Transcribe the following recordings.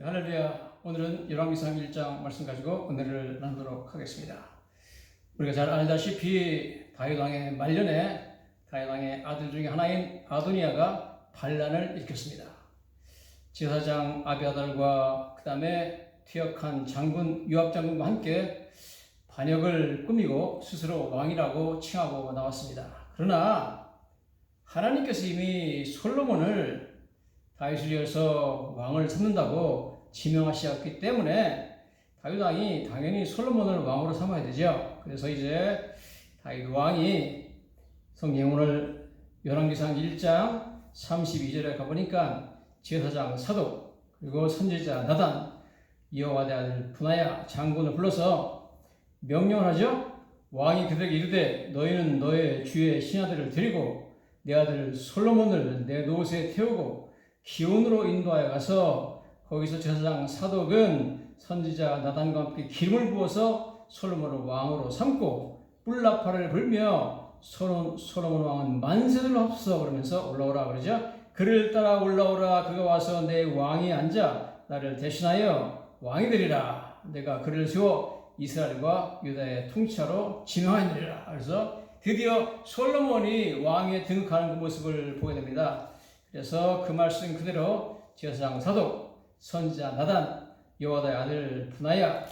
할렐루야. 오늘은 열왕기상 1장 말씀 가지고 은혜를 나누도록 하겠습니다. 우리가 잘 알다시피 다윗 왕의 말년에 다윗 왕의 아들 중에 하나인 아도니아가 반란을 일으켰습니다. 제사장 아비아달과 그 다음에 퇴역한 장군 요압 장군과 함께 반역을 꾸미고 스스로 왕이라고 칭하고 나왔습니다. 그러나 하나님께서 이미 솔로몬을 다윗을 이어서 왕을 삼는다고 지명하셨기 때문에 다윗 왕이 당연히 솔로몬을 왕으로 삼아야 되죠. 그래서 이제 다윗 왕이 성경 오늘 열왕기상 1장 32절에 가보니까 제사장 사독 그리고 선지자 나단 여호와의 아들 분하야 장군을 불러서 명령을 하죠. 왕이 그들에게 이르되 너희는 너의 주의 신하들을 데리고 내 아들 솔로몬을 내 노릇에 태우고 기온으로 인도하여 가서 거기서 제사장 사독은 선지자 나단과 함께 기름을 부어서 솔로몬을 왕으로 삼고 뿔나팔을 불며 솔로몬 왕은 만세를 합서 그러면서 올라오라 그러죠. 그를 따라 올라오라. 그가 와서 내 왕이 앉아 나를 대신하여 왕이 되리라. 내가 그를 세워 이스라엘과 유다의 통치자로 지명하느니라. 그래서 드디어 솔로몬이 왕에 등극하는 그 모습을 보게 됩니다. 그래서 그 말씀 그대로 제사장 사독, 선지자 나단, 여호와의 아들 분하야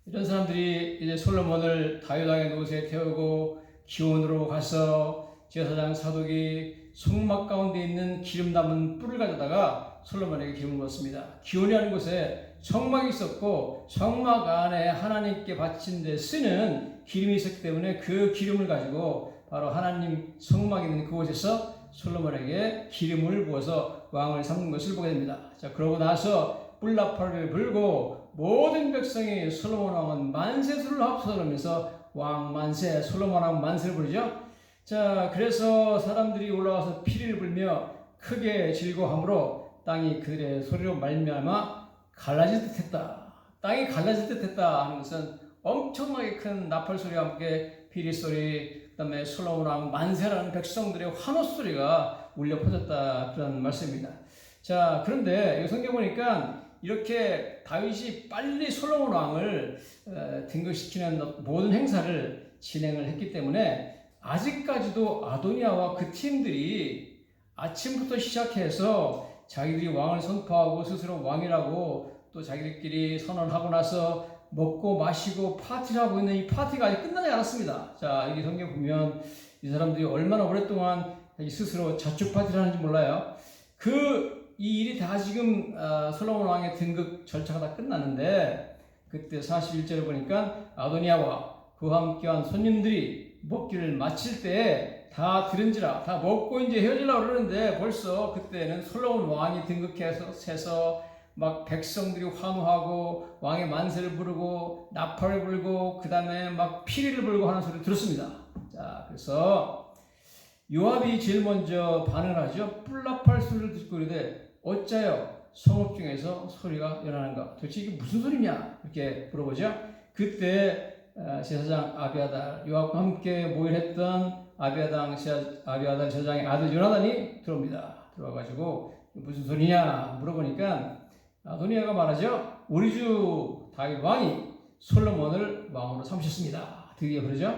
이런 사람들이 이제 솔로몬을 다윗 왕의 노릇에 태우고 기온으로 가서 제사장 사독이 성막 가운데 있는 기름 담은 뿔을 가져다가 솔로몬에게 기름을 부었습니다. 기온이라는 곳에 성막이 있었고 성막 안에 하나님께 바친 데 쓰는 기름이 있었기 때문에 그 기름을 가지고 바로 하나님 성막이 있는 그곳에서 솔로몬에게 기름을 부어서 왕을 삼는 것을 보게 됩니다. 자, 그러고 나서 뿔나팔을 불고 모든 백성이 솔로몬 왕은 만세술을 합쳐서 왕 만세, 솔로몬 왕 만세를 부르죠. 자, 그래서 사람들이 올라와서 피리를 불며 크게 즐거워함으로 땅이 그들의 소리로 말미암아 갈라질 듯했다. 땅이 갈라질 듯했다 하는 것은 엄청나게 큰 나팔 소리와 함께 피리 소리, 그 다음에 솔로몬 왕 만세라는 백성들의 환호 소리가 울려 퍼졌다 그런 말씀입니다. 자, 그런데 이 성경 보니까 이렇게 다윗이 빨리 솔로몬 왕을 등극시키는 모든 행사를 진행을 했기 때문에 아직까지도 아도니아와 그 팀들이 아침부터 시작해서 자기들이 왕을 선포하고 스스로 왕이라고 또 자기들끼리 선언하고 나서 먹고 마시고 파티를 하고 있는 이 파티가 아직 끝나지 않았습니다. 자, 여기 성경 보면 이 사람들이 얼마나 오랫동안 스스로 자축 파티를 하는지 몰라요. 이 일이 다 지금 솔로몬 왕의 등극 절차가 다 끝났는데 그때 41절을 보니까 아도니아와 그와 함께한 손님들이 먹기를 마칠 때 다 들은지라 다 먹고 이제 헤어지려고 그러는데 벌써 그때는 솔로몬 왕이 등극해서 막 백성들이 환호하고 왕의 만세를 부르고 나팔을 불고 그 다음에 막 피리를 불고 하는 소리를 들었습니다. 자, 그래서 요압이 제일 먼저 반응을 하죠. 뿔나팔 소리를 듣고 이르되 어짜요 성읍 중에서 소리가 일어나는가? 도대체 이게 무슨 소리냐? 이렇게 물어보죠. 그때 제사장 아비아달 요압과 함께 모임했던 아비아달 제사장의 아들 요나단이 들어옵니다. 들어와가지고 무슨 소리냐 물어보니까 아도니아가 말하죠. 우리 주 다윗 왕이 솔로몬을 왕으로 삼으셨습니다. 드디어 그러죠.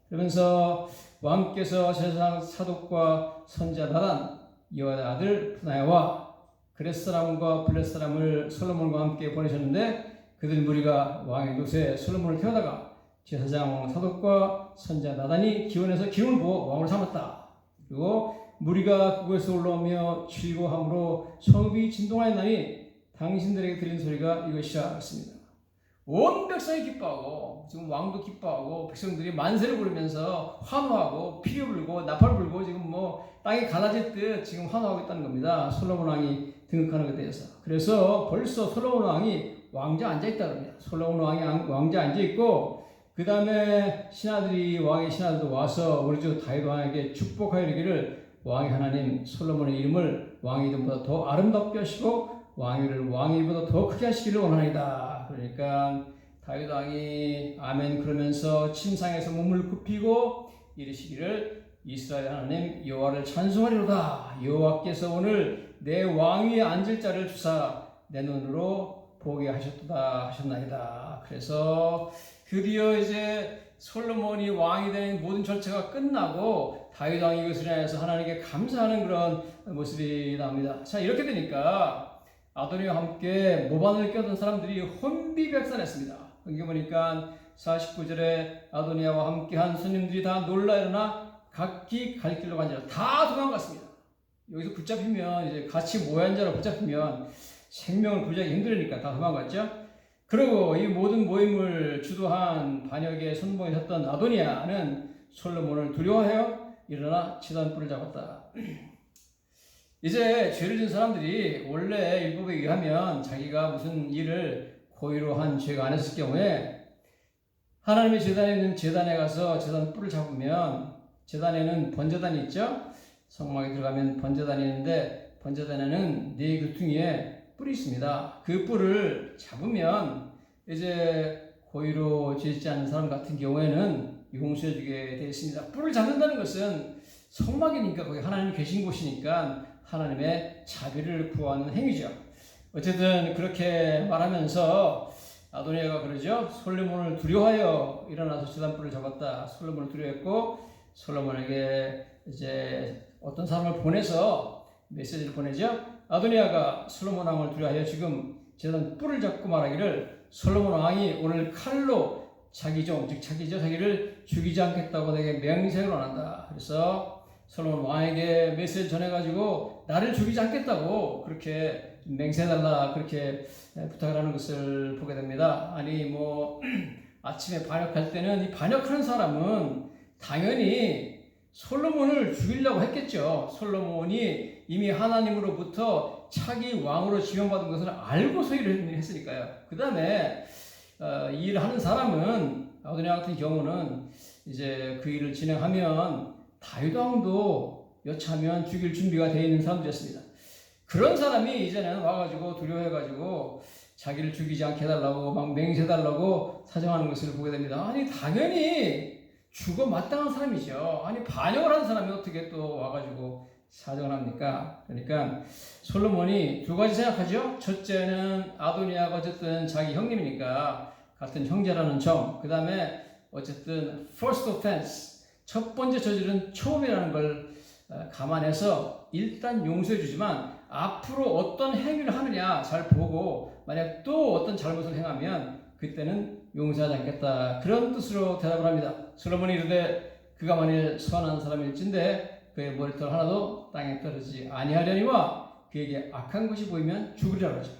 그러면서 왕께서 제사장 사독과 선지자 나단 여호와의 아들 분하야와 그렛 사람과 블렛 사람을 솔로몬과 함께 보내셨는데 그들 무리가 왕의 노새 솔로몬을 태우다가 제사장 사독과 선지자 나단이 기온에서 기름을 부어 왕으로 삼았다. 그리고 무리가 그곳에서 올라오며 즐거워함으로 성읍이 진동하였나니 당신들에게 들린 소리가 이것이라 했습니다. 온 백성이 기뻐하고 지금 왕도 기뻐하고 백성들이 만세를 부르면서 환호하고 피리 불고 나팔 불고 지금 뭐 땅이 갈라질 듯 지금 환호하고 있다는 겁니다. 솔로몬 왕이 등극하는 것에 대해서. 그래서 벌써 솔로몬 왕이 왕좌에 앉아있다 그럽니다. 솔로몬 왕이 왕좌에 앉아있고 그 다음에 왕의 신하들도 와서 우리 주 다윗 왕에게 축복하여 이르기를 왕의 하나님 솔로몬의 이름을 왕의 이름보다 더 아름답게 하시고 왕위를 왕의 이름보다 더 크게 하시기를 원하나이다. 그러니까 다윗 왕이 아멘 그러면서 침상에서 몸을 굽히고 이르시기를 이스라엘 하나님 여호와를 찬송하리로다. 여호와께서 오늘 내 왕위에 앉을 자를 주사 내 눈으로 보게 하셨나이다. 그래서 드디어 이제 솔로몬이 왕이 되는 모든 절차가 끝나고 다윗 왕이 이것을 인하여서 하나님께 감사하는 그런 모습이 나옵니다. 자, 이렇게 되니까 아도니와 함께 모반을 껴던 사람들이 혼비백산했습니다. 여기 보니까 49절에 아도니아와 함께한 손님들이 다 놀라 일어나 각기 갈 길로 간지라 다 도망갔습니다. 여기서 붙잡히면 이제 같이 모여 앉아서 붙잡히면 생명을 구하기 힘들으니까 다 도망갔죠. 그리고 이 모든 모임을 주도한 반역의 선봉에 섰던 아도니아는 솔로몬을 두려워하여 일어나 치단불을 잡았다. 이제 죄를 진 사람들이 원래 율법에 의하면 자기가 무슨 일을 고의로 한 죄가 안 했을 경우에 하나님의 제단에 있는 제단에 가서 제단 뿔을 잡으면 제단에는 번제단이 있죠. 성막에 들어가면 번제단이 있는데 번제단에는 네 귀퉁이에 뿔이 있습니다. 그 뿔을 잡으면 이제 고의로 죄짓지 않는 사람 같은 경우에는 용서해주게 되어 있습니다. 뿔을 잡는다는 것은 성막이니까 거기 하나님이 계신 곳이니까 하나님의 자비를 구하는 행위죠. 어쨌든 그렇게 말하면서 아도니아가 그러죠. 솔로몬을 두려워하여 일어나서 제단뿔을 잡았다. 솔로몬을 두려워했고 솔로몬에게 이제 어떤 사람을 보내서 메시지를 보내죠. 아도니아가 솔로몬 왕을 두려워하여 지금 제단 뿔을 잡고 말하기를 솔로몬 왕이 오늘 칼로 자기 종, 즉 자기를 죽이지 않겠다고 내게 맹세를 원한다. 그래서 솔로몬 왕에게 메시지를 전해가지고 나를 죽이지 않겠다고 그렇게 맹세해달라 그렇게 부탁을 하는 것을 보게 됩니다. 아니 뭐 아침에 반역할 때는 이 반역하는 사람은 당연히 솔로몬을 죽이려고 했겠죠. 솔로몬이 이미 하나님으로부터 차기 왕으로 지명받은 것을 알고서 일을 했으니까요. 그 다음에 이 일을 하는 사람은 아도니아 같은 경우는 이제 그 일을 진행하면 다윗 왕도 여차하면 죽일 준비가 되어 있는 사람들이었습니다. 그런 사람이 이제는 와가지고 두려워해가지고 자기를 죽이지 않게 해달라고 막 맹세해달라고 사정하는 것을 보게 됩니다. 아니 당연히 죽어 마땅한 사람이죠. 아니 반역을 한 사람이 어떻게 또 와가지고 사정을 합니까? 그러니까 솔로몬이 두 가지 생각하죠. 첫째는 아도니아가 어쨌든 자기 형님이니까 같은 형제라는 점. 그 다음에 어쨌든 first offense 첫 번째 저지른 초범이라는 걸 감안해서 일단 용서해 주지만 앞으로 어떤 행위를 하느냐 잘 보고 만약 또 어떤 잘못을 행하면 그때는 용서하지 않겠다. 그런 뜻으로 대답을 합니다. 솔로몬이 이르되 그가 만일 선한 사람일진데 그의 머리털 하나도 땅에 떨어지지 아니하려니와 그에게 악한 것이 보이면 죽으리라 그러죠.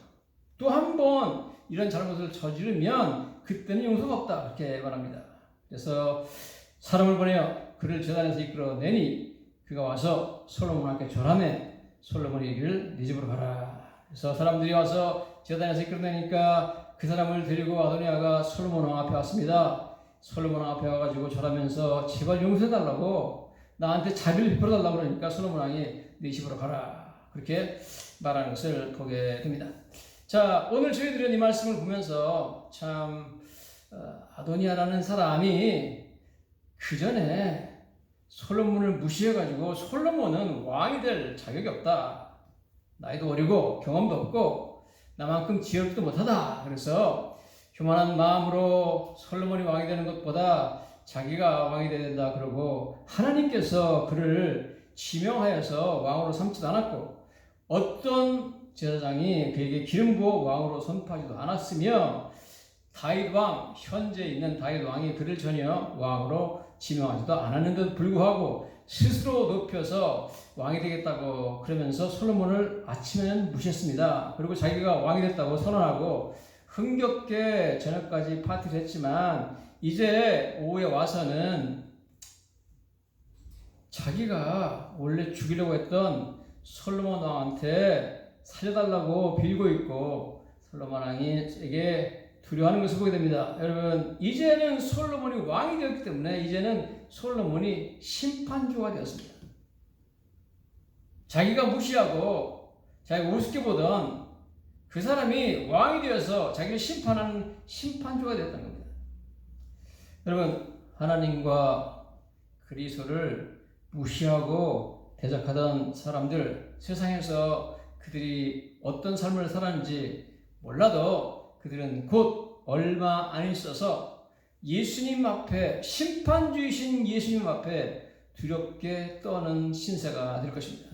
또 한 번 이런 잘못을 저지르면 그때는 용서가 없다. 그렇게 말합니다. 그래서 사람을 보내어 그를 제단에서 이끌어내니 그가 와서 솔로몬에게 절하매 솔로몬이 이르기를 네 집으로 가라. 그래서 사람들이 와서 제단에서 이끌어내니까 그 사람을 데리고 아도니아가 솔로몬 왕 앞에 왔습니다. 솔로몬 왕 앞에 와가지고 절하면서 제발 용서해달라고 나한테 자비를 베풀어달라고 그러니까 솔로몬 왕이 네 집으로 가라. 그렇게 말하는 것을 보게 됩니다. 자, 오늘 저희들은 이 말씀을 보면서 참 아도니아라는 사람이 그 전에 솔로몬을 무시해가지고 솔로몬은 왕이 될 자격이 없다. 나이도 어리고 경험도 없고 나만큼 지혜롭지도 못하다. 그래서 교만한 마음으로 솔로몬이 왕이 되는 것보다 자기가 왕이 되어야 된다. 그러고 하나님께서 그를 지명하여서 왕으로 삼지도 않았고 어떤 제사장이 그에게 기름 부어 왕으로 선포하지도 않았으며 다윗 왕, 현재 있는 다윗 왕이 그를 전혀 왕으로 지명하지도 않았는데도 불구하고 스스로 높여서 왕이 되겠다고 그러면서 솔로몬을 아침에는 무시했습니다. 그리고 자기가 왕이 됐다고 선언하고 흥겹게 저녁까지 파티를 했지만 이제 오후에 와서는 자기가 원래 죽이려고 했던 솔로몬 왕한테 살려달라고 빌고 있고 솔로몬 왕에게 두려워하는 것을 보게 됩니다. 여러분, 이제는 솔로몬이 왕이 되었기 때문에 이제는 솔로몬이 심판주가 되었습니다. 자기가 무시하고 자기가 우습게 보던 그 사람이 왕이 되어서 자기를 심판하는 심판주가 되었다는 겁니다. 여러분, 하나님과 그리스도를 무시하고 대적하던 사람들, 세상에서 그들이 어떤 삶을 살았는지 몰라도 그들은 곧 얼마 안 있어서 예수님 앞에, 심판주이신 예수님 앞에 두렵게 떠는 신세가 될 것입니다.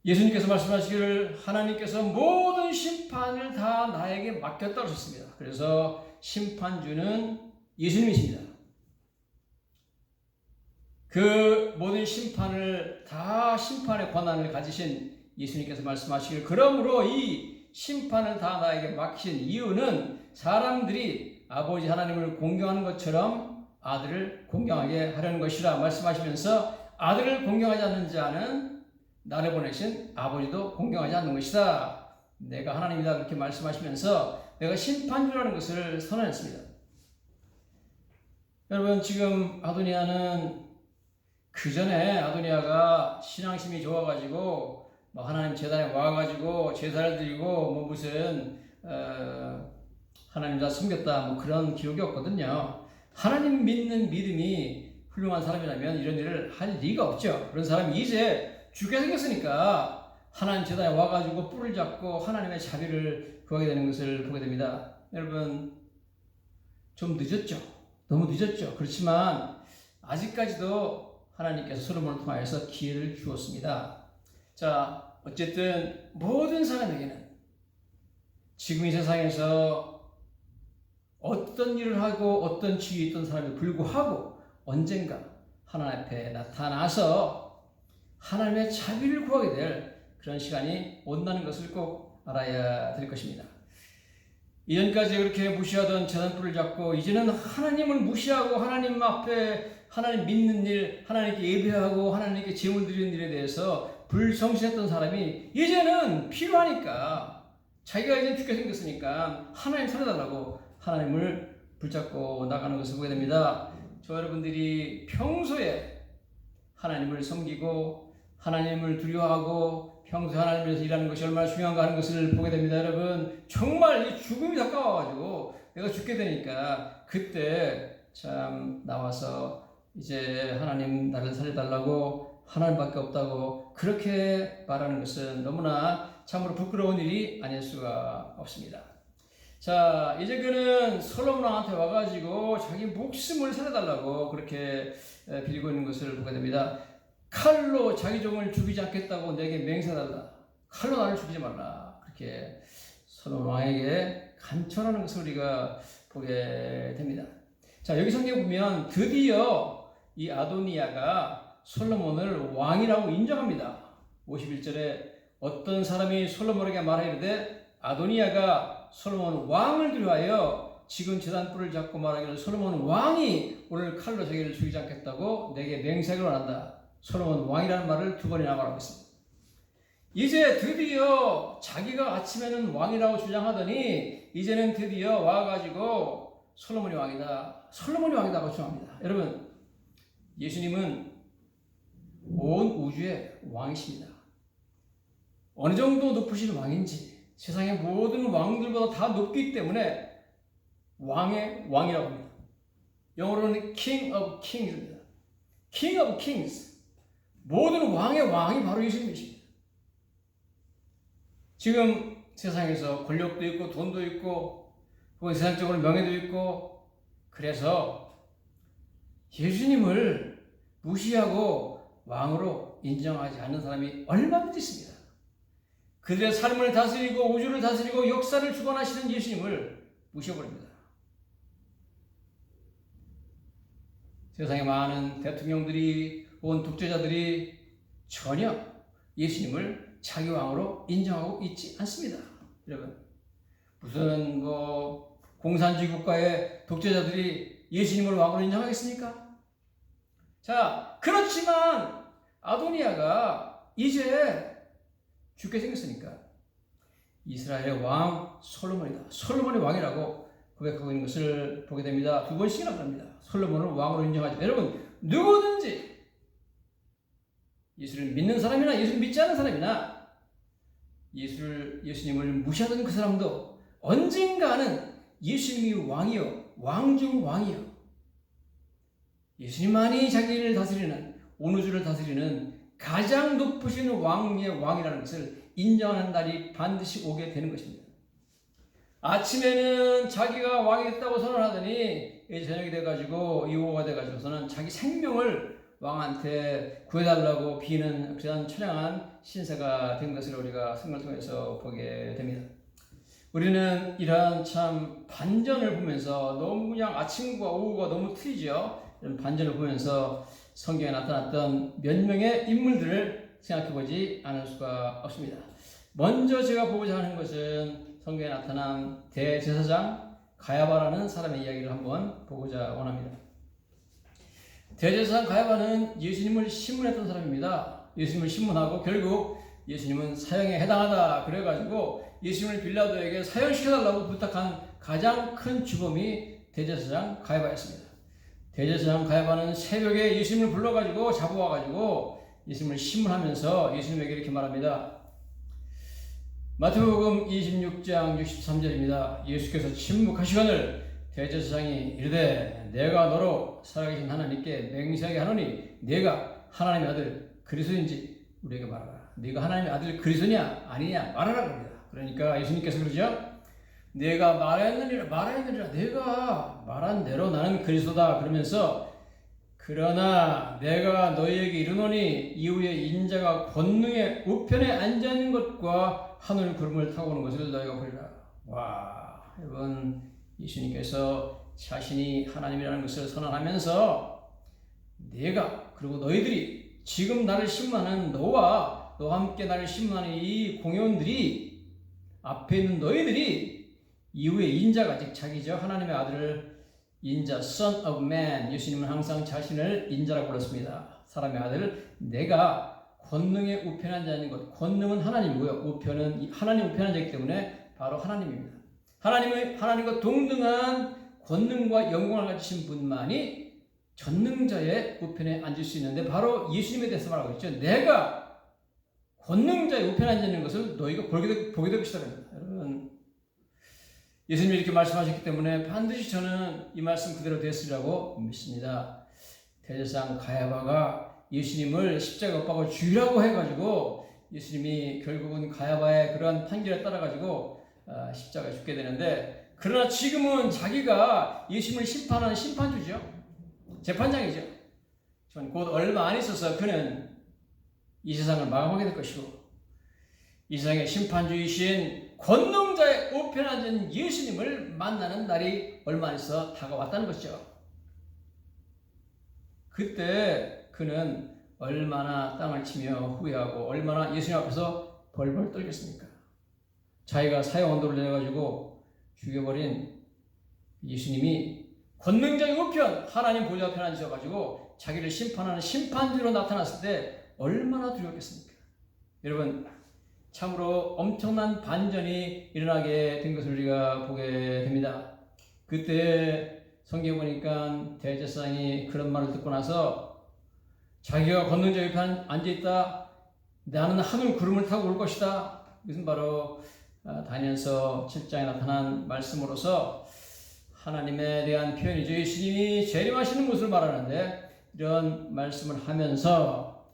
예수님께서 말씀하시기를 하나님께서 모든 심판을 다 나에게 맡겼다고 하셨습니다. 그래서 심판주는 예수님이십니다. 그 모든 심판을 다 심판의 권한을 가지신 예수님께서 말씀하시기를 그러므로 이 심판을 다 나에게 맡기신 이유는 사람들이 아버지 하나님을 공경하는 것처럼 아들을 공경하게 하려는 것이라 말씀하시면서 아들을 공경하지 않는 자는 나를 보내신 아버지도 공경하지 않는 것이다. 내가 하나님이다 그렇게 말씀하시면서 내가 심판주라는 것을 선언했습니다. 여러분 지금 아도니아는 그 전에 아도니아가 신앙심이 좋아가지고 하나님 제단에 와가지고 제사를 드리고 무슨 하나님 다 섬겼다 그런 기억이 없거든요. 하나님 믿는 믿음이 훌륭한 사람이라면 이런 일을 할 리가 없죠. 그런 사람이 이제 죽게 생겼으니까 하나님 제단에 와가지고 뿔을 잡고 하나님의 자비를 구하게 되는 것을 보게 됩니다. 여러분 좀 늦었죠. 너무 늦었죠. 그렇지만 아직까지도 하나님께서 솔로몬을 통하여서 기회를 주었습니다. 자, 어쨌든 모든 사람에게는 지금 이 세상에서 어떤 일을 하고 어떤 지위에 있던 사람에 불구하고 언젠가 하나님 앞에 나타나서 하나님의 자비를 구하게 될 그런 시간이 온다는 것을 꼭 알아야 될 것입니다. 이전까지 그렇게 무시하던 제단불을 잡고 이제는 하나님을 무시하고 하나님 앞에 하나님 믿는 일, 하나님께 예배하고 하나님께 제물 드리는 일에 대해서 불성실했던 사람이 이제는 필요하니까 자기가 이제 죽게 생겼으니까 하나님 살려달라고 하나님을 붙잡고 나가는 것을 보게 됩니다. 저 여러분들이 평소에 하나님을 섬기고 하나님을 두려워하고 평소에 하나님을 위해서 일하는 것이 얼마나 중요한가 하는 것을 보게 됩니다. 여러분 정말 이 죽음이 가까워가지고 내가 죽게 되니까 그때 참 나와서 이제 하나님 나를 살려달라고 하나님밖에 없다고 그렇게 말하는 것은 너무나 참으로 부끄러운 일이 아닐 수가 없습니다. 자, 이제 그는 솔로몬 왕한테 와가지고 자기 목숨을 살려달라고 그렇게 빌고 있는 것을 보게 됩니다. 칼로 자기 종을 죽이지 않겠다고 내게 맹세달라. 칼로 나를 죽이지 말라. 그렇게 솔로몬 왕에게 간청하는 것을 우리가 보게 됩니다. 자, 여기 성경에 보면 드디어 이 아도니아가 솔로몬을 왕이라고 인정합니다. 51절에 어떤 사람이 솔로몬에게 말하이르되 아도니아가 솔로몬 왕을 두려워하여 지금 제단불을 잡고 말하기를 솔로몬 왕이 오늘 칼로 자기를 죽이지 않겠다고 내게 맹세를 원한다. 솔로몬 왕이라는 말을 2번이나 말하고 있습니다. 이제 드디어 자기가 아침에는 왕이라고 주장하더니 이제는 드디어 와가지고 솔로몬이 왕이다. 솔로몬이 왕이다고 주장합니다. 여러분 예수님은 온 우주의 왕이십니다. 어느 정도 높으신 왕인지 세상의 모든 왕들보다 다 높기 때문에 왕의 왕이라고 합니다. 영어로는 King of Kings입니다. King of Kings. 모든 왕의 왕이 바로 예수님이십니다. 지금 세상에서 권력도 있고 돈도 있고 혹은 세상적으로 명예도 있고 그래서 예수님을 무시하고 왕으로 인정하지 않는 사람이 얼마든지 있습니다. 그들의 삶을 다스리고 우주를 다스리고 역사를 주관하시는 예수님을 무시해버립니다. 세상에 많은 대통령들이 혹은 독재자들이 전혀 예수님을 자기 왕으로 인정하고 있지 않습니다. 여러분 무슨 공산주의 국가의 독재자들이 예수님을 왕으로 인정하겠습니까? 자, 그렇지만 아도니아가 이제 죽게 생겼으니까 이스라엘의 왕 솔로몬이다. 솔로몬이 왕이라고 고백하고 있는 것을 보게 됩니다. 2번씩이나 그럽니다. 솔로몬을 왕으로 인정하죠. 여러분 누구든지 예수를 믿는 사람이나 예수를 믿지 않는 사람이나 예수님을 무시하던 그 사람도 언젠가는 예수님이 왕이요 왕중 왕이요 예수님만이 자기를 다스리는 온 우주를 다스리는 가장 높으신 왕의 왕이라는 것을 인정하는 날이 반드시 오게 되는 것입니다. 아침에는 자기가 왕이 됐다고 선언하더니 저녁이 돼가지고 이후가 돼가지고서는 자기 생명을 왕한테 구해달라고 비는 그런 처량한 신세가 된 것을 우리가 성경을 통해서 보게 됩니다. 우리는 이러한 참 반전을 보면서 너무 그냥 아침과 오후가 너무 틀리죠. 이런 반전을 보면서 성경에 나타났던 몇 명의 인물들을 생각해보지 않을 수가 없습니다. 먼저 제가 보고자 하는 것은 성경에 나타난 대제사장 가야바라는 사람의 이야기를 한번 보고자 원합니다. 대제사장 가야바는 예수님을 신문했던 사람입니다. 예수님을 신문하고 결국 예수님은 사형에 해당하다 그래가지고 예수님을 빌라도에게 사형시켜달라고 부탁한 가장 큰 주범이 대제사장 가야바였습니다. 대제사장 가야바는 새벽에 예수님을 불러가지고 잡아와가지고 예수님을 신문하면서 예수님에게 이렇게 말합니다. 마태복음 26장 63절입니다. 예수께서 침묵하시거늘 대제사장이 이르되 내가 너로 살아계신 하나님께 맹세하게 하노니 네가 하나님의 아들 그리스도인지 우리에게 말하라. 네가 하나님의 아들 그리스도냐 아니냐 말하라 그럽니다. 그러니까 예수님께서 그러죠. 내가 말하였느니라 내가 말한 대로 나는 그리스도다 그러면서 그러나 내가 너희에게 이르노니 이후에 인자가 권능의 우편에 앉아있는 것과 하늘 구름을 타고 오는 것을 너희가 보리라. 와, 여러분 예수님께서 자신이 하나님이라는 것을 선언하면서 내가 그리고 너희들이 지금 나를 신문하는 너와 너와 함께 나를 신문하는 이 공회원들이 앞에 있는 너희들이 이후에 인자가 즉 자기죠. 하나님의 아들을 인자 Son of Man 예수님은 항상 자신을 인자라고 불렀습니다. 사람의 아들을 내가 권능의 우편에 앉아있는 것 권능은 하나님이고요. 우편은 하나님 우편에 앉아있기 때문에 바로 하나님입니다. 하나님과 동등한 권능과 영광을 가지신 분만이 전능자의 우편에 앉을 수 있는데 바로 예수님에 대해서 말하고 있죠. 내가 권능자의 우편에 앉아있는 것을 너희가 보게 될 것이다. 여러분 예수님이 이렇게 말씀하셨기 때문에 반드시 저는 이 말씀 그대로 됐으리라고 믿습니다. 대제사장 가야바가 예수님을 십자가에 못 박아 죽이라고 해가지고 예수님이 결국은 가야바의 그러한 판결에 따라가지고 십자가에 죽게 되는데 그러나 지금은 자기가 예수님을 심판하는 심판주죠. 재판장이죠. 곧 얼마 안 있어서 그는 이 세상을 마감하게 될 것이고 이 세상의 심판주이신 권능자의 우편에 앉은 예수님을 만나는 날이 얼마 안 있어 다가왔다는 것이죠. 그때 그는 얼마나 땅을 치며 후회하고 얼마나 예수님 앞에서 벌벌 떨겠습니까? 자기가 사형 언도를 내가지고 죽여버린 예수님이 권능자의 우편 하나님 보좌 앞에 앉으셔가지고 자기를 심판하는 심판주로 나타났을 때 얼마나 두렵겠습니까? 여러분 참으로 엄청난 반전이 일어나게 된 것을 우리가 보게 됩니다. 그때 성경에 보니까 대제사장이 그런 말을 듣고 나서 자기가 권능자 옆에 앉아있다. 나는 하늘 구름을 타고 올 것이다. 이것은 바로 다니엘서 7장에 나타난 말씀으로서 하나님에 대한 표현이죠. 예수님이 재림하시는 것을 말하는데 이런 말씀을 하면서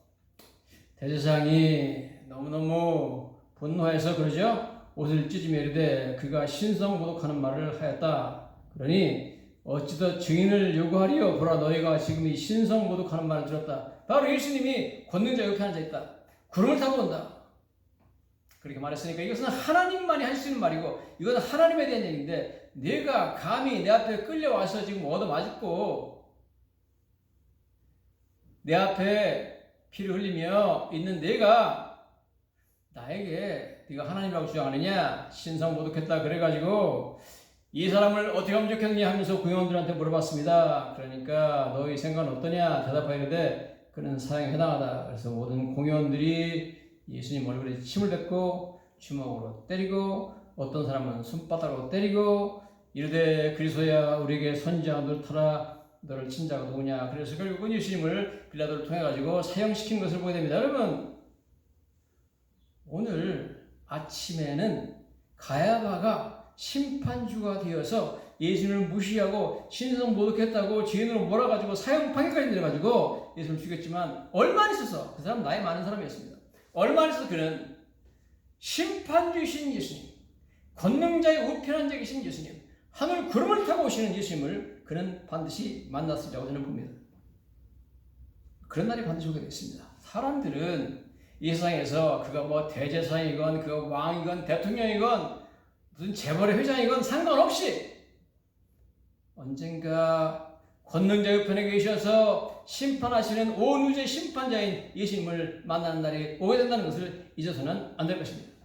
대제사장이 너무너무 분노해서 그러죠. 옷을 찢으며 이르되 그가 신성모독하는 말을 하였다. 그러니 어찌더 증인을 요구하리요. 보라 너희가 지금 이 신성모독하는 말을 들었다. 바로 예수님이 권능자 옆에 앉아있다. 구름을 타고 온다. 그렇게 말했으니까 이것은 하나님만이 할 수 있는 말이고 이것은 하나님에 대한 얘기인데 내가 감히 내 앞에 끌려와서 지금 얻어맞고 내 앞에 피를 흘리며 있는 내가 나에게 네가 하나님이라고 주장하느냐 신성모독했다 그래가지고 이 사람을 어떻게 하면 좋겠느냐 하면서 구형원들한테 물어봤습니다. 그러니까 너희 생각은 어떠냐 대답하이르되 그는 사형에 해당하다. 그래서 모든 공회원들이 예수님 얼굴에 침을 뱉고 주먹으로 때리고 어떤 사람은 손바닥으로 때리고 이르되 그리스도야 우리에게 선지자가 너를 타라 너를 친 자가 누구냐. 그래서 결국은 예수님을 빌라도를 통해 가지고 사형시킨 것을 보게 됩니다. 여러분 오늘 아침에는 가야바가 심판주가 되어서 예수님을 무시하고 신성모독했다고 죄인으로 몰아가지고 사형 판결까지 내려가지고 예수님을 죽였지만 얼마 안 있어서 그 사람 나이 많은 사람이었습니다. 얼마 안 있어서 그는 심판주이신 예수님, 권능자의 우편한 자 계신 예수님, 하늘 구름을 타고 오시는 예수님을 그는 반드시 만났으리라고 저는 봅니다. 그런 날이 반드시 오게 됐습니다. 사람들은 이 세상에서 그가 뭐 대제사이건 그가 왕이건 대통령이건 무슨 재벌의 회장이건 상관없이 언젠가 권능자의 편에 계셔서 심판하시는 온 우주의 심판자인 예수님을 만나는 날이 오게 된다는 것을 잊어서는 안 될 것입니다.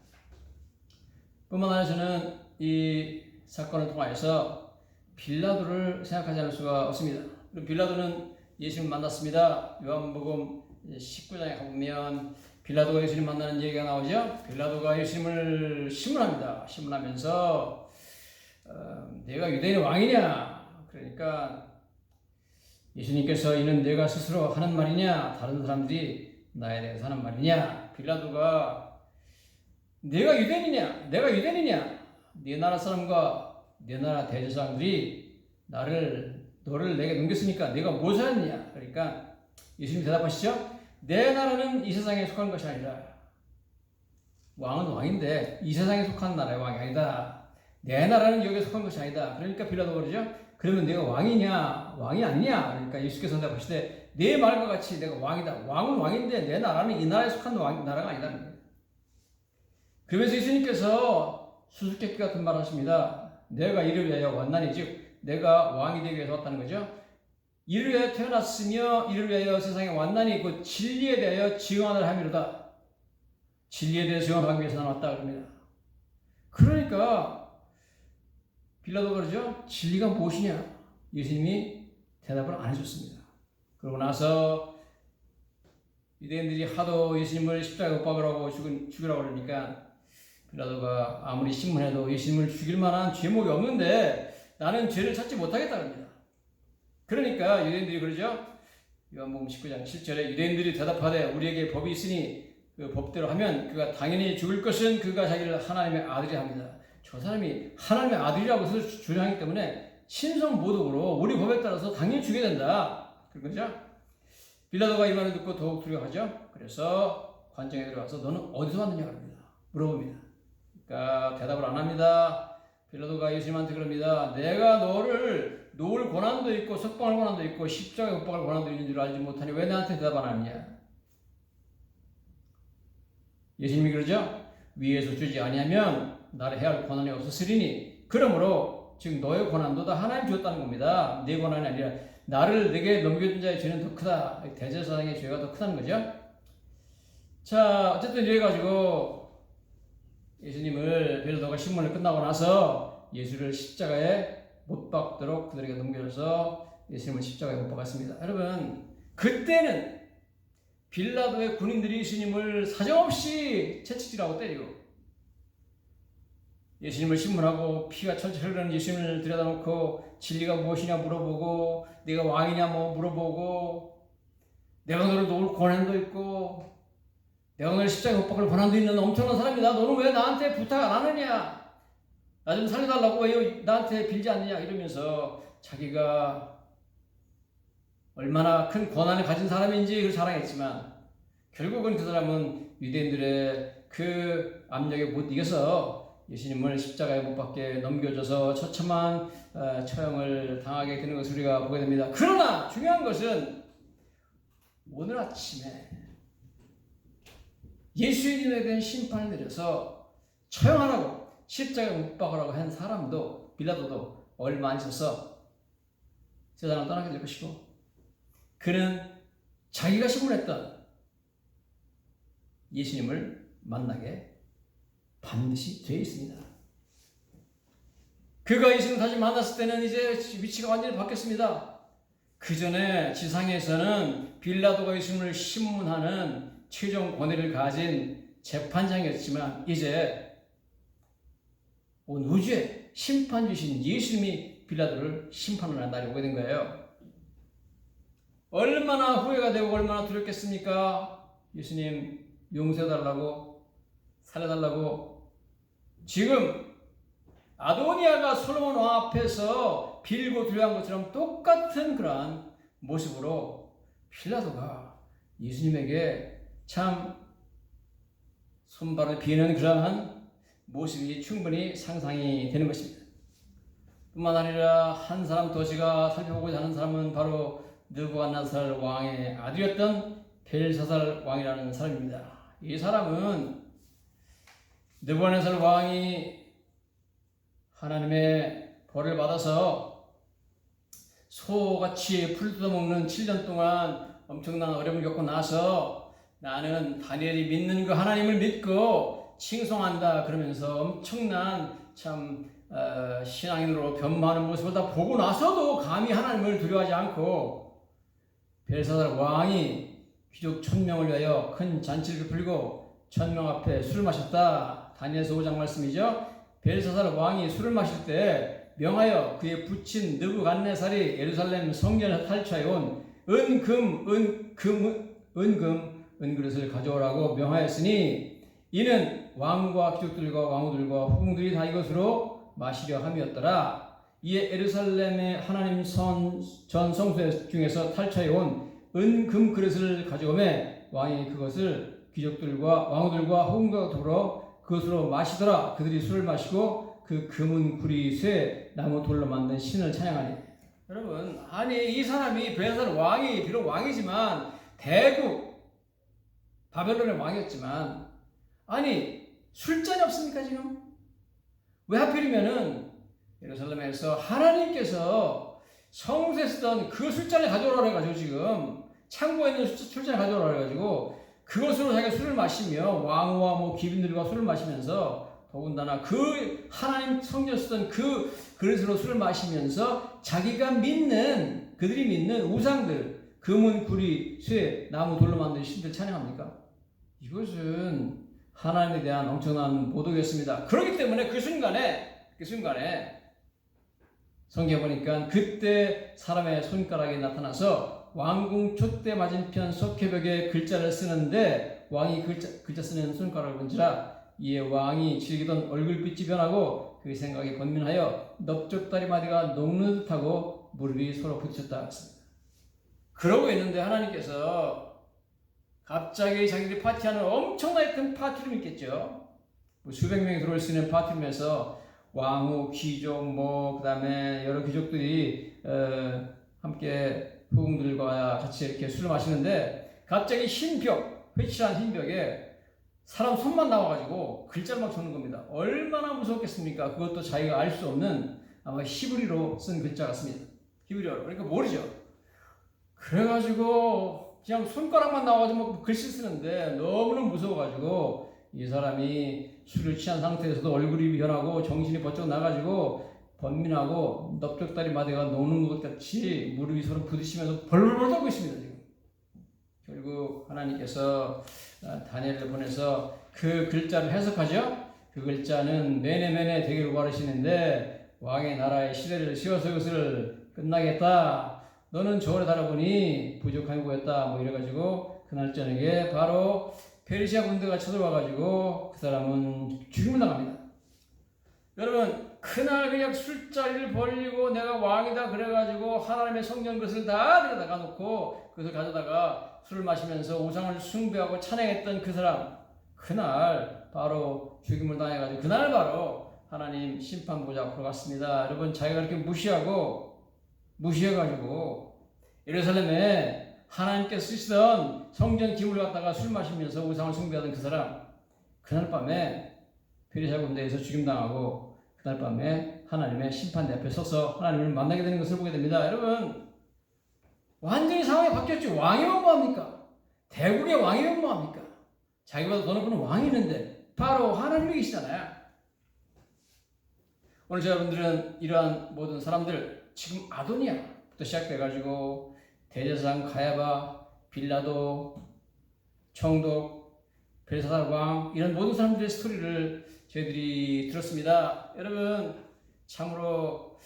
뿐만 아니라 저는 이 사건을 통하여서 빌라도를 생각하지 않을 수가 없습니다. 빌라도는 예수님을 만났습니다. 요한복음 19장에 가보면 빌라도가 예수님 만나는 얘기가 나오죠. 빌라도가 예수님을 신문합니다. 신문하면서 내가 유대인의 왕이냐? 그러니까 예수님께서 이는 내가 스스로 하는 말이냐? 다른 사람들이 나에 대해서 하는 말이냐? 빌라도가 내가 유대인이냐? 내가 유대인이냐? 네 나라 사람과 네 나라 대제사장들이 너를 내게 넘겼으니까 내가 무엇을 했느냐? 그러니까 예수님 대답하시죠. 내 나라는 이 세상에 속한 것이 아니라 왕은 왕인데 이 세상에 속한 나라의 왕이 아니다. 내 나라는 여기에 속한 것이 아니다. 그러니까 빌라도가 그러죠. 그러면 내가 왕이냐 왕이 아니냐? 그러니까 예수께서 대답하시되 내 말과 같이 내가 왕이다. 왕은 왕인데 내 나라는 이 나라에 속한 나라가 아니다. 그러면서 예수님께서 수수께끼 같은 말을 하십니다. 내가 이를 위하여 왔나니 즉 내가 왕이 되기 위해서 왔다는 거죠. 이를 위하여 태어났으며 이를 위하여 세상에 왔나니 그 진리에 대하여 증언을 함이로다. 진리에 대해 증언하기 위해서 나왔다 그럽니다. 그러니까 빌라도가 그러죠. 진리가 무엇이냐? 예수님이 대답을 안 해줬습니다. 그러고 나서 유대인들이 하도 예수님을 십자가에 못 박으라고 죽이라고 그러니까 빌라도가 아무리 신문해도 예수님을 죽일 만한 죄목이 없는데 나는 죄를 찾지 못하겠다 그럽니다. 그러니까 유대인들이 그러죠. 요한복음 19장 7절에 유대인들이 대답하되 우리에게 법이 있으니 그 법대로 하면 그가 당연히 죽을 것은 그가 자기를 하나님의 아들이 합니다. 저 사람이 하나님의 아들이라고 주장하기 때문에 신성모독으로 우리 법에 따라서 당연히 죽여야 된다. 그런 거죠. 빌라도가 이 말을 듣고 더욱 두려워하죠. 그래서 관정에 들어가서 너는 어디서 왔느냐 그럽니다. 물어봅니다. 그러니까 대답을 안 합니다. 빌라도가 예수님한테 그럽니다. 내가 너를 놓을 권한도 있고 석방할 권한도 있고 십자가에 못 박을 권한도 있는 줄 알지 못하니 왜 나한테 대답 안 하느냐? 예수님이 그러죠. 위에서 주지 아니하면 나를 해할 권한이 없었으리니 그러므로 지금 너의 권한도 다 하나님 주었다는 겁니다. 내 권한이 아니라 나를 내게 넘겨준 자의 죄는 더 크다. 대제사장의 죄가 더 크다는 거죠. 자 어쨌든 이래 가지고 예수님을 빌라도가 신문을 끝나고 나서 예수를 십자가에 못 박도록 그들에게 넘겨줘서 예수님을 십자가에 못 박았습니다. 여러분 그때는 빌라도의 군인들이 예수님을 사정없이 채찍질하고 때리고 예수님을 신문하고 피가 철철 흐르는 예수님을 들여다놓고 진리가 무엇이냐 물어보고 네가 왕이냐 뭐 물어보고 내가 너를 놓을 권한도 있고 내가 너를 십자가에 못 박을 권한도 있는 엄청난 사람이다. 너는 왜 나한테 부탁 안 하느냐? 나 좀 살려달라고 왜 나한테 빌지 않느냐? 이러면서 자기가 얼마나 큰 권한을 가진 사람인지 그걸 자랑했지만 결국은 그 사람은 유대인들의 그 압력에 못 이겨서 예수님을 십자가에 못 박게 넘겨줘서 처참한 처형을 당하게 되는 것을 우리가 보게 됩니다. 그러나 중요한 것은 오늘 아침에 예수님에 대한 심판을 내려서 처형하라고 십자가에 못 박으라고 한 사람도 빌라도도 얼마 안 있어서 세상을 떠나게 될 것이고 그는 자기가 신문했던 예수님을 만나게 반드시 되어 있습니다. 그가 예수님을 다시 만났을 때는 이제 위치가 완전히 바뀌었습니다. 그 전에 지상에서는 빌라도가 예수님을 신문하는 최종 권위를 가진 재판장이었지만 이제 온 우주에 심판 주신 예수님이 빌라도를 심판하는 날이 오게 된 거예요. 얼마나 후회가 되고 얼마나 두렵겠습니까? 예수님 용서해달라고 살려달라고. 지금 아도니아가 솔로몬 왕 앞에서 빌고 두려워한 것처럼 똑같은 그러한 모습으로 빌라도가 예수님에게 참 손발을 비는 그러한 모습이 충분히 상상이 되는 것입니다. 뿐만 아니라 한 사람 도시가 살펴보고자 하는 사람은 바로 느부갓네살 왕의 아들이었던 벨사살 왕이라는 사람입니다. 이 사람은 느부갓네살 왕이 하나님의 벌을 받아서 소같이 풀 뜯어먹는 7년 동안 엄청난 어려움을 겪고 나서 나는 다니엘이 믿는 그 하나님을 믿고 칭송한다 그러면서 엄청난 참 신앙인으로 변모하는 모습을 다 보고 나서도 감히 하나님을 두려워하지 않고 벨사살 왕이 귀족 1000명을 위하여 큰 잔치를 베풀고 1000명 앞에 술을 마셨다. 다니엘서 5장 말씀이죠. 벨사살 왕이 술을 마실 때 명하여 그의 부친 느부갓네살이 예루살렘 성전에서 탈취해온 은그릇을 가져오라고 명하였으니 이는 왕과 귀족들과 왕후들과 후궁들이 다 이것으로 마시려 함이었더라. 이에 예루살렘의 하나님 전 성소 중에서 탈취해온 은금 그릇을 가져오매 왕이 그것을 귀족들과 왕후들과 후궁과 더불어 그것으로 마시더라. 그들이 술을 마시고 그 금은 구리 쇠 나무 돌로 만든 신을 찬양하니. 여러분, 아니 이 사람이 벨사살 왕이 비록 왕이지만 대국 바벨론의 왕이었지만 아니 술잔이 없습니까 지금? 왜 하필이면은 예루살렘에서 하나님께서 성소에 쓰던 그 술잔을 가져오라 해가지고 지금 창고에 있는 술잔을 가져오라 해가지고 그것으로 자기가 술을 마시며 왕후와 뭐 귀빈들과 술을 마시면서 더군다나 그 하나님 성전 쓰던 그 그릇으로 술을 마시면서 자기가 믿는 그들이 믿는 우상들 금은 구리 쇠 나무 돌로 만든 신들 찬양합니까? 이것은 하나님에 대한 엄청난 모독이었습니다. 그렇기 때문에 그 순간에 성경에 보니까 그때 사람의 손가락이 나타나서 왕궁 촛대 맞은편 석회벽에 글자를 쓰는데 왕이 글자 쓰는 손가락을 본지라 이에 왕이 즐기던 얼굴빛이 변하고 그 생각이 번민하여 넓적다리 마디가 녹는 듯하고 무릎이 서로 부딪혔다 했습니다. 그러고 있는데 하나님께서 갑자기 자기들이 파티하는 엄청나게 큰 파티룸이 있겠죠. 뭐 수백 명이 들어올 수 있는 파티룸에서 왕후, 귀족, 그 다음에 여러 귀족들이 함께 후궁들과 같이 이렇게 술을 마시는데 갑자기 회칠한 흰 벽에 사람 손만 나와가지고 글자를 막 적는 겁니다. 얼마나 무섭겠습니까? 그것도 자기가 알 수 없는 아마 히브리로 쓴 글자 같습니다. 히브리어로. 그러니까 모르죠. 그래가지고 그냥 손가락만 나와가지고 글씨 쓰는데 너무너무 무서워가지고 이 사람이 술을 취한 상태에서도 얼굴이 변하고 정신이 번쩍 나가지고 번민하고 넓적다리 마디가 녹는 것 같이 무릎이 서로 부딪히면서 벌벌벌 떨고 있습니다. 지금. 결국 하나님께서 다니엘을 보내서 그 글자를 해석하죠. 그 글자는 메네메네 되기를 바라시는데 왕의 나라의 시대를 씌워서 그것을 끝나겠다. 너는 저울에 달아보니 부족함이 보였다. 이래가지고 그날 저녁에 바로 페르시아 군대가 쳐들어와가지고 그 사람은 죽임을 당합니다. 여러분 그날 그냥 술자리를 벌리고 내가 왕이다 그래가지고 하나님의 성전 것을 다 데려다가 놓고 그것을 가져다가 술을 마시면서 우상을 숭배하고 찬양했던 그 사람 그날 바로 죽임을 당해가지고 그날 바로 하나님 심판보좌 앞으로 갔습니다. 여러분 자기가 이렇게 무시해가지고 예루살렘에 하나님께서 쓰시던 성전 기물을 갖다가 술 마시면서 우상을 숭배하던 그 사람 그날 밤에 페르시아 군대에서 죽임당하고 그날 밤에 하나님의 심판대 앞에 서서 하나님을 만나게 되는 것을 보게 됩니다. 여러분 완전히 상황이 바뀌었죠. 왕이면 뭐합니까? 대국의 왕이면 뭐합니까? 자기보다 더 높은 왕이 있는데 바로 하나님이 계시잖아요. 오늘 여러분들은 이러한 모든 사람들 지금 아도니아부터 시작돼가지고 대제사장 가야바, 빌라도, 총독, 벨사살 왕 이런 모든 사람들의 스토리를 저희들이 들었습니다. 여러분 참으로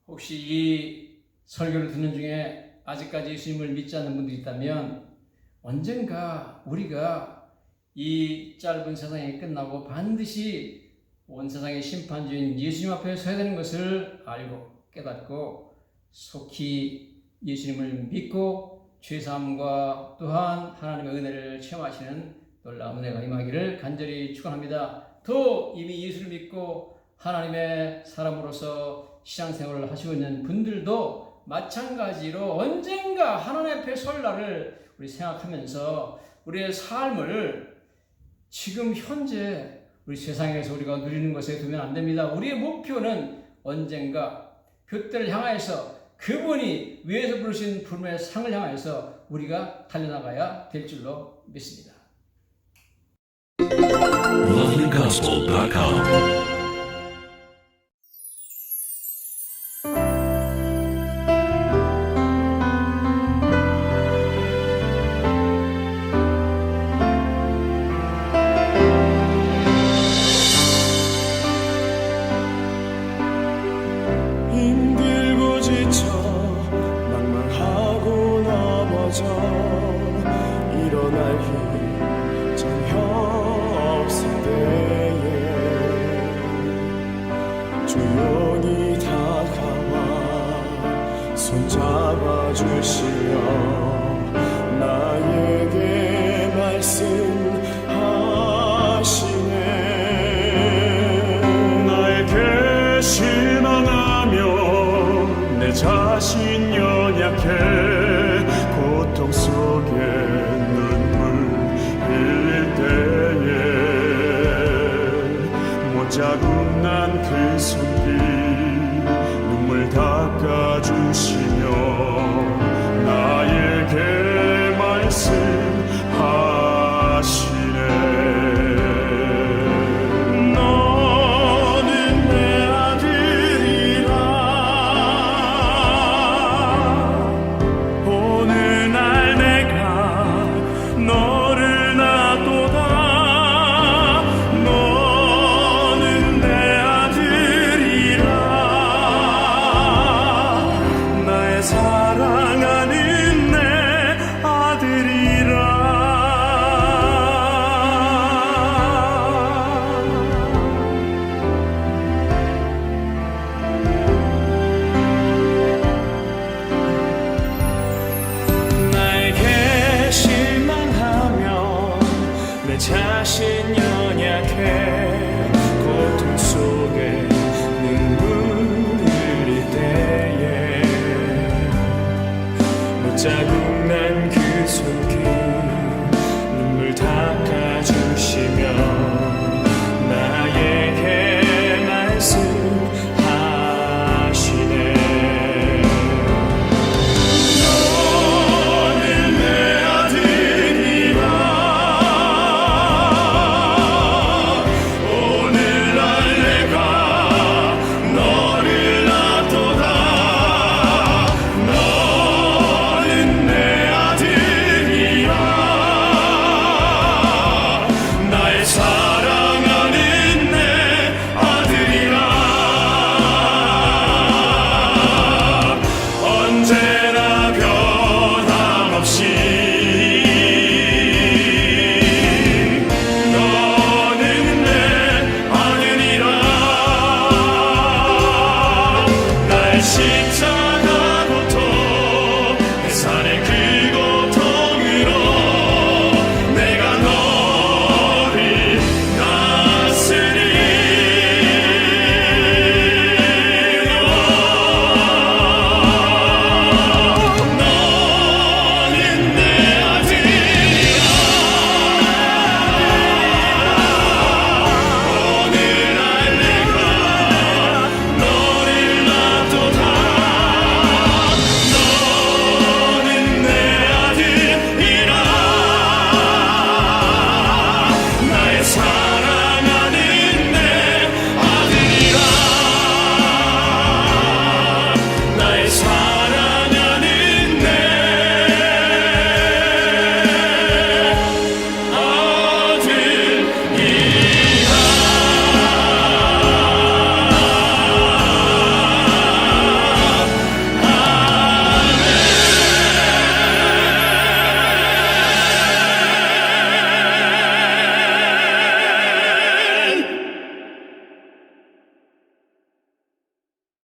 혹시 이 설교를 듣는 중에 아직까지 예수님을 믿지 않는 분들이 있다면 언젠가 우리가 이 짧은 세상이 끝나고 반드시 온 세상의 심판주인 예수님 앞에 서야 되는 것을 알고 깨닫고 속히 예수님을 믿고 죄사함과 또한 하나님의 은혜를 체험하시는 놀라운 은혜가 임하기를 간절히 축원합니다. 또 이미 예수를 믿고 하나님의 사람으로서 신앙생활을 하시고 있는 분들도 마찬가지로 언젠가 하나님 앞에 설 날을 우리 생각하면서 우리의 삶을 지금 현재 우리 세상에서 우리가 누리는 것에 두면 안 됩니다. 우리의 목표는 언젠가 그때를 향하여서 그분이 위에서 부르신 부름의 상을 향하여서 우리가 달려나가야 될 줄로 믿습니다. lovelingospel.com 힘들고 지쳐 낭망하고 넘어져 일어날 힘 전혀 없을 때에 조용히 다가와 손잡아 주시며 나에게 말씀하시네. 나에게 실망하며 내 자신 연약해 고통 속에 눈물 흘릴 때에 못자국 난 그 손길 눈물 닦아주시며 나에게 말씀